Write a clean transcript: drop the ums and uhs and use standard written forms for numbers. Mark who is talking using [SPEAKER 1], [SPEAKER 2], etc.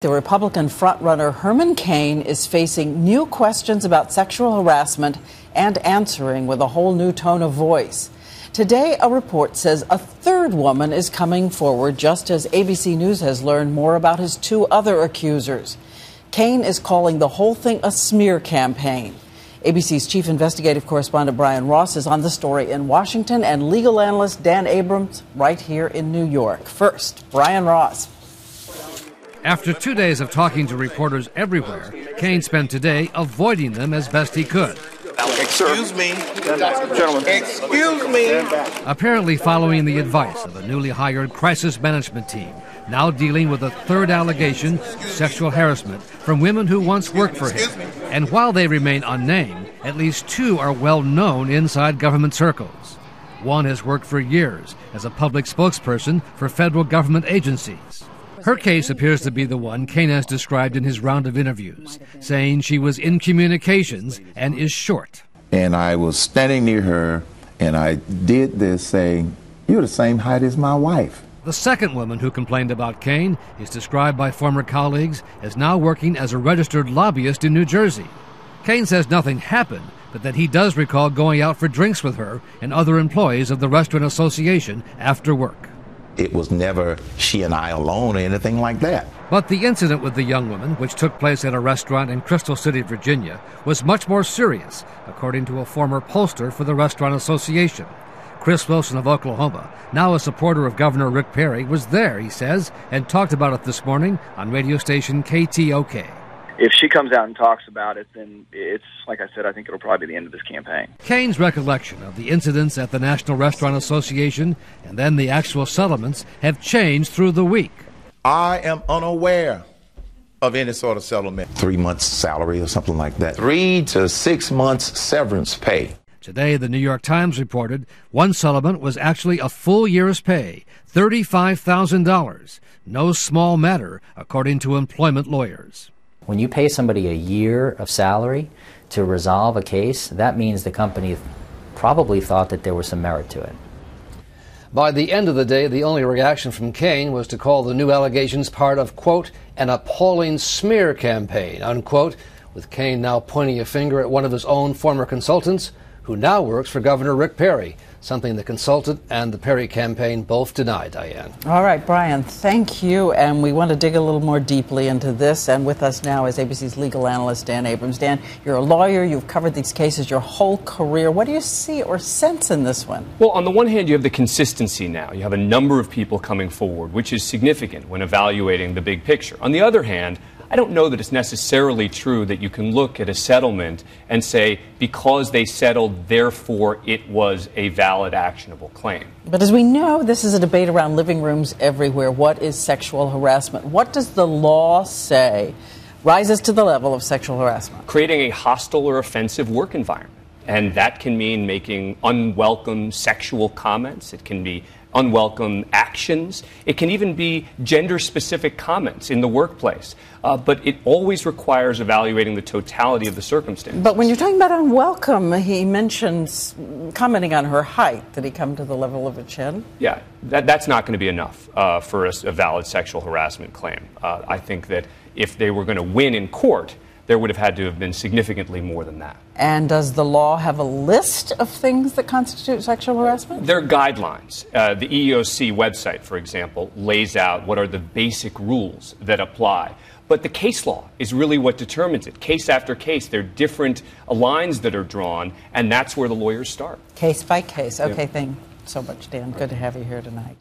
[SPEAKER 1] The Republican frontrunner Herman Cain is facing new questions about sexual harassment and answering with a whole new tone of voice. Today, a report says a third woman is coming forward, just as ABC News has learned more about his two other accusers. Cain is calling the whole thing a smear campaign. ABC's chief investigative correspondent Brian Ross is on the story in Washington, and legal analyst Dan Abrams right here in New York. First, Brian Ross.
[SPEAKER 2] After 2 days of talking to reporters everywhere, Cain spent today avoiding them as best he could.
[SPEAKER 3] Excuse me. Gentlemen. Excuse me.
[SPEAKER 2] Apparently following the advice of a newly hired crisis management team, now dealing with a third allegation of sexual harassment from women who once worked for him. And while they remain unnamed, at least two are well known inside government circles. One has worked for years as a public spokesperson for federal government agencies. Her case appears to be the one Cain has described in his round of interviews, saying she was in communications and is short.
[SPEAKER 4] And I was standing near her, and I did this saying, "You're the same height as my wife."
[SPEAKER 2] The second woman who complained about Cain is described by former colleagues as now working as a registered lobbyist in New Jersey. Cain says nothing happened, but that he does recall going out for drinks with her and other employees of the Restaurant Association after work.
[SPEAKER 4] It was never she and I alone or anything like that.
[SPEAKER 2] But the incident with the young woman, which took place at a restaurant in Crystal City, Virginia, was much more serious, according to a former pollster for the Restaurant Association. Chris Wilson of Oklahoma, now a supporter of Governor Rick Perry, was there, he says, and talked about it this morning on radio station KTOK.
[SPEAKER 5] If she comes out and talks about it, then it's, like I said, I think it'll probably be the end of this campaign.
[SPEAKER 2] Cain's recollection of the incidents at the National Restaurant Association and then the actual settlements have changed through the week.
[SPEAKER 4] I am unaware of any sort of settlement. 3 months' salary or something like that. 3 to 6 months severance pay.
[SPEAKER 2] Today, the New York Times reported one settlement was actually a full year's pay, $35,000. No small matter, according to employment lawyers.
[SPEAKER 6] When you pay somebody a year of salary to resolve a case, that means the company probably thought that there was some merit to it.
[SPEAKER 2] By the end of the day, the only reaction from Cain was to call the new allegations part of, quote, an appalling smear campaign, unquote, with Cain now pointing a finger at one of his own former consultants, who now works for Governor Rick Perry, something the consultant and the Perry campaign both deny, Diane.
[SPEAKER 1] All right, Brian, thank you. And we want to dig a little more deeply into this. And with us now is ABC's legal analyst, Dan Abrams. Dan, you're a lawyer. You've covered these cases your whole career. What do you see or sense in this one?
[SPEAKER 7] Well, on the one hand, you have the consistency now. You have a number of people coming forward, which is significant when evaluating the big picture. On the other hand, I don't know that it's necessarily true that you can look at a settlement and say, because they settled, therefore it was a valid, actionable claim.
[SPEAKER 1] But as we know, this is a debate around living rooms everywhere. What is sexual harassment? What does the law say rises to the level of sexual harassment?
[SPEAKER 7] Creating a hostile or offensive work environment. And that can mean making unwelcome sexual comments. It can be unwelcome actions. It can even be gender-specific comments in the workplace. But it always requires evaluating the totality of the circumstances.
[SPEAKER 1] But when you're talking about unwelcome, he mentions commenting on her height. Did he come to the level of a chin?
[SPEAKER 7] Yeah, that's not going to be enough for a valid sexual harassment claim. I think that if they were going to win in court, there would have had to have been significantly more than that.
[SPEAKER 1] And does the law have a list of things that constitute sexual harassment?
[SPEAKER 7] There are guidelines. The EEOC website, for example, lays out what are the basic rules that apply. But the case law is really what determines it. Case after case, there are different lines that are drawn, and that's where the lawyers start.
[SPEAKER 1] Case by case. Okay, thanks so much, Dan. Good to have you here tonight.